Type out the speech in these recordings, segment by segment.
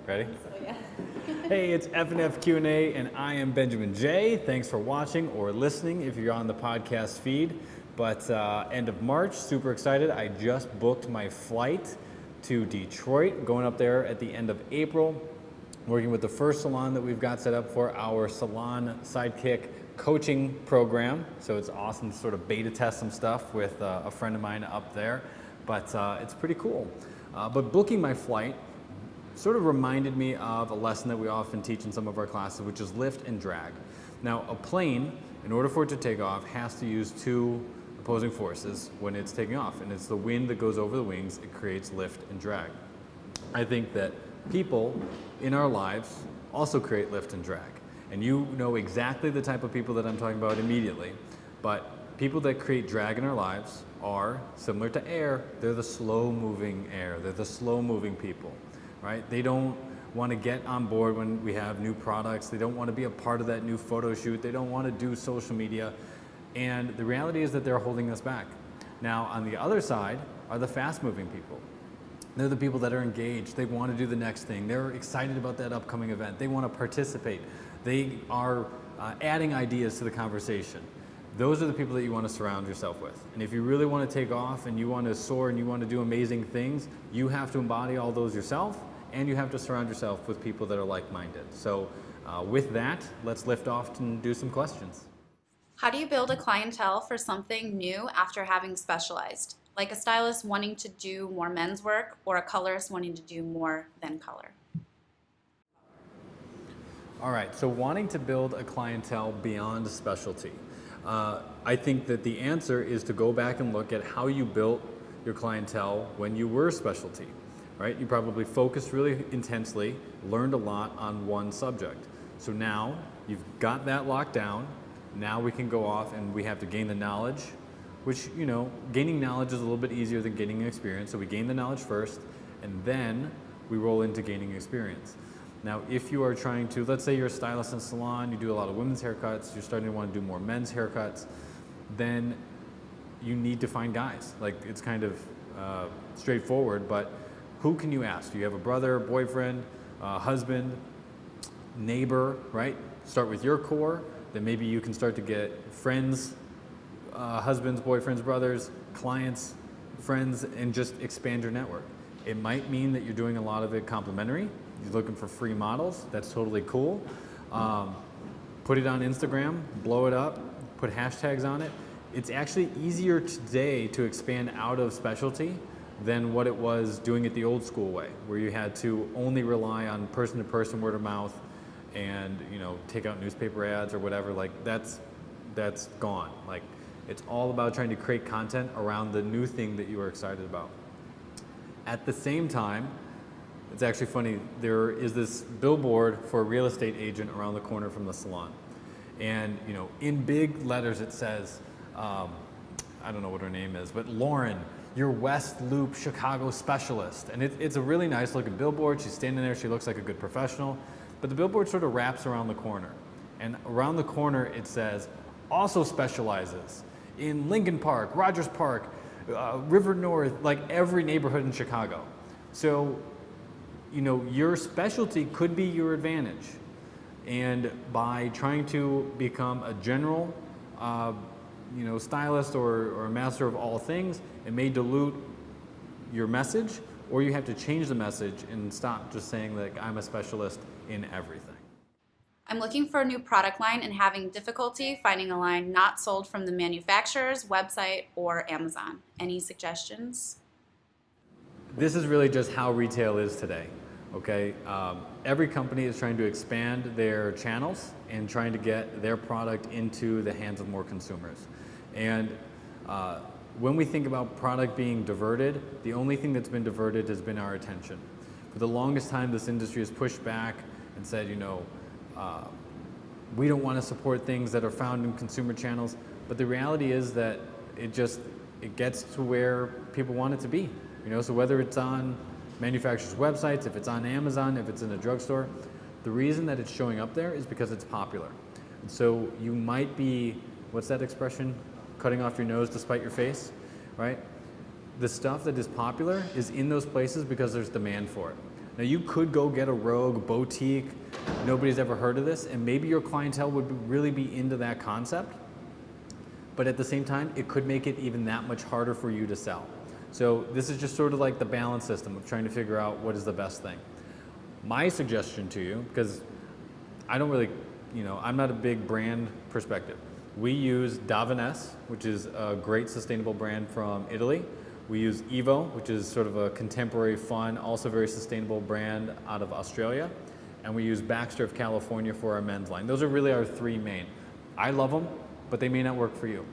Ready? So yeah. Hey, it's FFQA, and I am Benjamin J. Thanks for watching or listening if you're on the podcast feed. But end of March, super excited. I just booked my flight to Detroit, going up there at the end of April, working with the first salon that we've got set up for our Salon Sidekick coaching program. So it's awesome to sort of beta test some stuff with a friend of mine up there. But it's pretty cool. But booking my flight sort of reminded me of a lesson that we often teach in some of our classes, which is lift and drag. Now, a plane, in order for it to take off, has to use two opposing forces when it's taking off, and it's the wind that goes over the wings. It creates lift and drag. I think that people in our lives also create lift and drag, and you know exactly the type of people that I'm talking about immediately. But people that create drag in our lives are similar to air. They're the slow-moving air. They're the slow-moving people. Right? They don't want to get on board when we have new products. They don't want to be a part of that new photo shoot. They don't want to do social media. And the reality is that they're holding us back. Now, on the other side are the fast-moving people. They're the people that are engaged. They want to do the next thing. They're excited about that upcoming event. They want to participate. They are adding ideas to the conversation. Those are the people that you want to surround yourself with. And if you really want to take off and you want to soar and you want to do amazing things, you have to embody all those yourself, and you have to surround yourself with people that are like-minded. So with that, let's lift off and do some questions. How do you build a clientele for something new after having specialized? Like a stylist wanting to do more men's work or a colorist wanting to do more than color? All right, so wanting to build a clientele beyond a specialty. I think that the answer is to go back and look at how you built your clientele when you were a specialty, right? You probably focused really intensely, learned a lot on one subject. So now you've got that locked down. Now we can go off and we have to gain the knowledge, which, you know, gaining knowledge is a little bit easier than gaining experience. So we gain the knowledge first, and then we roll into gaining experience. Now, if you are trying to, let's say you're a stylist in a salon, you do a lot of women's haircuts, you're starting to want to do more men's haircuts, then you need to find guys. Like, it's kind of straightforward, but who can you ask? Do you have a brother, boyfriend, husband, neighbor, right? Start with your core, then maybe you can start to get friends, husbands, boyfriends, brothers, clients, friends, and just expand your network. It might mean that you're doing a lot of it complimentary. You're looking for free models. That's totally cool. Put it on Instagram, blow it up, put hashtags on it. It's actually easier today to expand out of specialty than what it was doing it the old school way, where you had to only rely on person-to-person, word of mouth, and take out newspaper ads or whatever. Like that's gone. Like it's all about trying to create content around the new thing that you are excited about. At the same time, it's actually funny, there is this billboard for a real estate agent around the corner from the salon. And in big letters it says, I don't know what her name is, but Lauren, your West Loop Chicago specialist. And it's a really nice looking billboard. She's standing there, she looks like a good professional. But the billboard sort of wraps around the corner. And around the corner it says, also specializes in Lincoln Park, Rogers Park, River North, like every neighborhood in Chicago. So your specialty could be your advantage. And by trying to become a general, stylist or a master of all things, it may dilute your message, or you have to change the message and stop just saying like I'm a specialist in everything. I'm looking for a new product line and having difficulty finding a line not sold from the manufacturer's website or Amazon. Any suggestions? This is really just how retail is today. Okay, every company is trying to expand their channels and trying to get their product into the hands of more consumers. And when we think about product being diverted, the only thing that's been diverted has been our attention. For the longest time, this industry has pushed back and said, we don't want to support things that are found in consumer channels. But the reality is that it gets to where people want it to be. So whether it's on manufacturers' websites, if it's on Amazon, if it's in a drugstore, the reason that it's showing up there is because it's popular. And so you might be, what's that expression? Cutting off your nose to spite your face, right? The stuff that is popular is in those places because there's demand for it. Now you could go get a rogue boutique, nobody's ever heard of this, and maybe your clientele would really be into that concept. But at the same time, it could make it even that much harder for you to sell. So this is just sort of like the balance system of trying to figure out what is the best thing. My suggestion to you, because I don't really, I'm not a big brand perspective. We use Davines, which is a great sustainable brand from Italy. We use Evo, which is sort of a contemporary, fun, also very sustainable brand out of Australia. And we use Baxter of California for our men's line. Those are really our three main. I love them, but they may not work for you.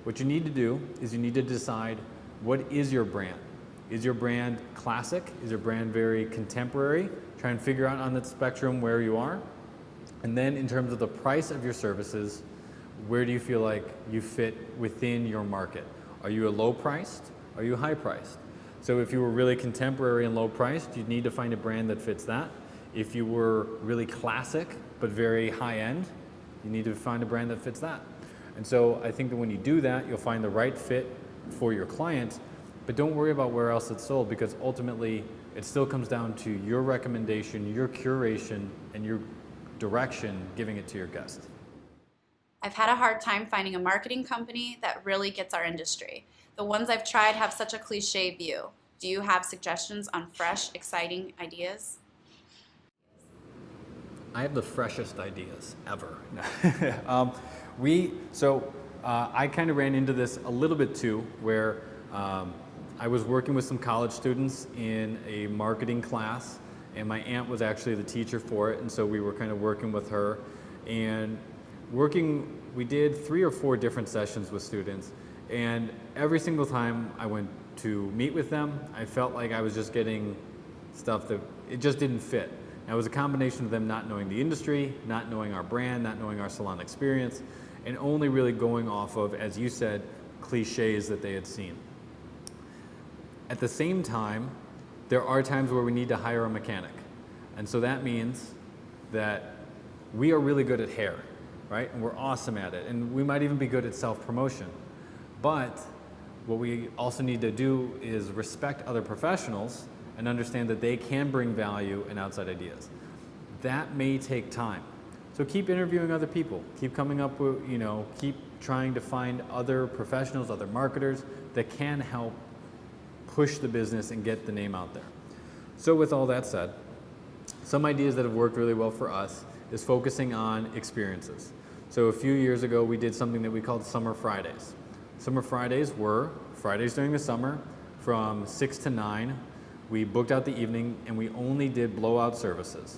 What you need to do is you need to decide, what is your brand? Is your brand classic? Is your brand very contemporary? Try and figure out on that spectrum where you are. And then in terms of the price of your services, where do you feel like you fit within your market? Are you a low priced? Are you high priced? So if you were really contemporary and low priced, you'd need to find a brand that fits that. If you were really classic but very high end, you need to find a brand that fits that. And so I think that when you do that, you'll find the right fit for your client, but don't worry about where else it's sold, because ultimately it still comes down to your recommendation, your curation, and your direction giving it to your guest. I've had a hard time finding a marketing company that really gets our industry. The ones I've tried have such a cliche view. Do you have suggestions on fresh, exciting ideas? I have the freshest ideas ever. I kind of ran into this a little bit too, where I was working with some college students in a marketing class, and my aunt was actually the teacher for it, and so we were kind of working with her. And we did 3 or 4 different sessions with students, and every single time I went to meet with them, I felt like I was just getting stuff that it just didn't fit. And it was a combination of them not knowing the industry, not knowing our brand, not knowing our salon experience, and only really going off of, as you said, cliches that they had seen. At the same time, there are times where we need to hire a mechanic. And so that means that we are really good at hair, right? And we're awesome at it. And we might even be good at self-promotion. But what we also need to do is respect other professionals and understand that they can bring value and outside ideas. That may take time. So keep interviewing other people. Keep coming up with, keep trying to find other professionals, other marketers that can help push the business and get the name out there. So with all that said, some ideas that have worked really well for us is focusing on experiences. So a few years ago, we did something that we called Summer Fridays. Summer Fridays were Fridays during the summer from 6 to 9. We booked out the evening and we only did blowout services.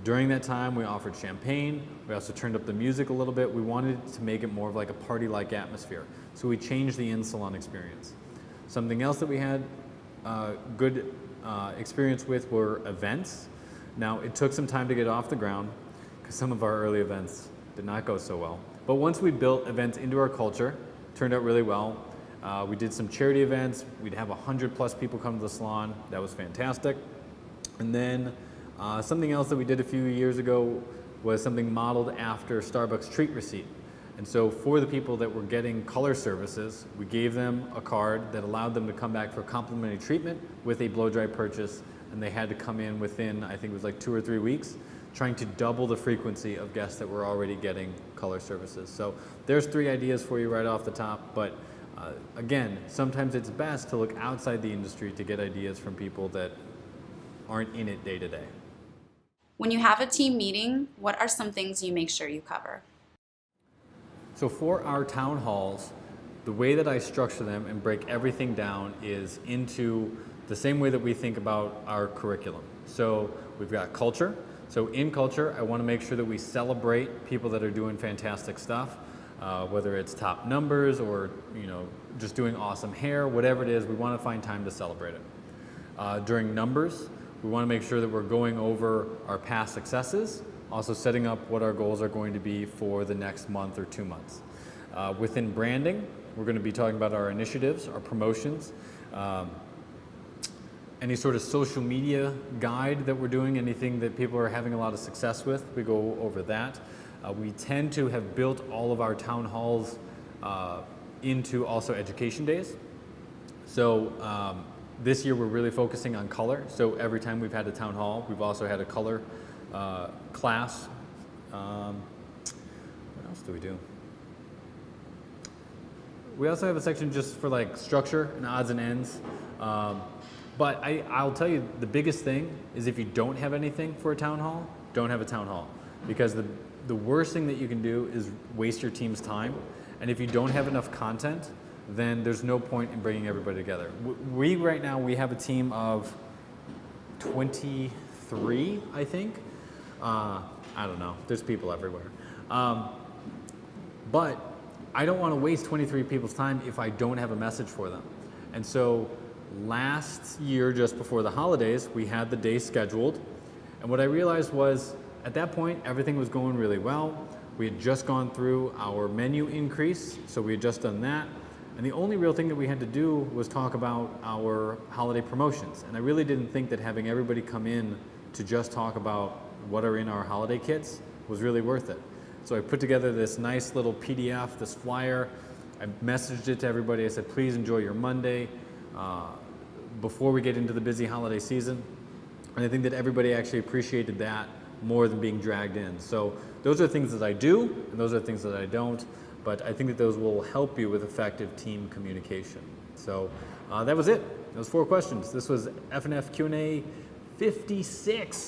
During that time, we offered champagne. We also turned up the music a little bit. We wanted to make it more of like a party-like atmosphere. So we changed the in-salon experience. Something else that we had good experience with were events. Now, it took some time to get off the ground because some of our early events did not go so well. But once we built events into our culture, it turned out really well. We did some charity events. We'd have 100+ people come to the salon. That was fantastic. And then something else that we did a few years ago was something modeled after Starbucks treat receipt. And so for the people that were getting color services, we gave them a card that allowed them to come back for complimentary treatment with a blow dry purchase, and they had to come in within, I think it was like 2 or 3 weeks, trying to double the frequency of guests that were already getting color services. So there's 3 ideas for you right off the top, but again, sometimes it's best to look outside the industry to get ideas from people that aren't in it day to day. When you have a team meeting, what are some things you make sure you cover? So for our town halls, the way that I structure them and break everything down is into the same way that we think about our curriculum. So we've got culture. So in culture, I want to make sure that we celebrate people that are doing fantastic stuff, whether it's top numbers or just doing awesome hair, whatever it is, we want to find time to celebrate it. During numbers, we want to make sure that we're going over our past successes, also setting up what our goals are going to be for the next month or 2 months. Within branding, we're going to be talking about our initiatives, our promotions, any sort of social media guide that we're doing, anything that people are having a lot of success with, we go over that. We tend to have built all of our town halls into also education days. So This year we're really focusing on color. So every time we've had a town hall, we've also had a color class. What else do we do? We also have a section just for like structure and odds and ends. But I'll tell you, the biggest thing is if you don't have anything for a town hall, don't have a town hall. Because the worst thing that you can do is waste your team's time. And if you don't have enough content, then there's no point in bringing everybody together. Right now, we have a team of 23, I think. I don't know, there's people everywhere. But I don't want to waste 23 people's time if I don't have a message for them. And so last year, just before the holidays, we had the day scheduled. And what I realized was, at that point, everything was going really well. We had just gone through our menu increase, so we had just done that. And the only real thing that we had to do was talk about our holiday promotions. And I really didn't think that having everybody come in to just talk about what are in our holiday kits was really worth it. So I put together this nice little PDF, this flyer. I messaged it to everybody. I said, please enjoy your Monday before we get into the busy holiday season. And I think that everybody actually appreciated that more than being dragged in. So those are things that I do, and those are things that I don't. But I think that those will help you with effective team communication. So that was it. Those 4 questions. This was FFQA 56.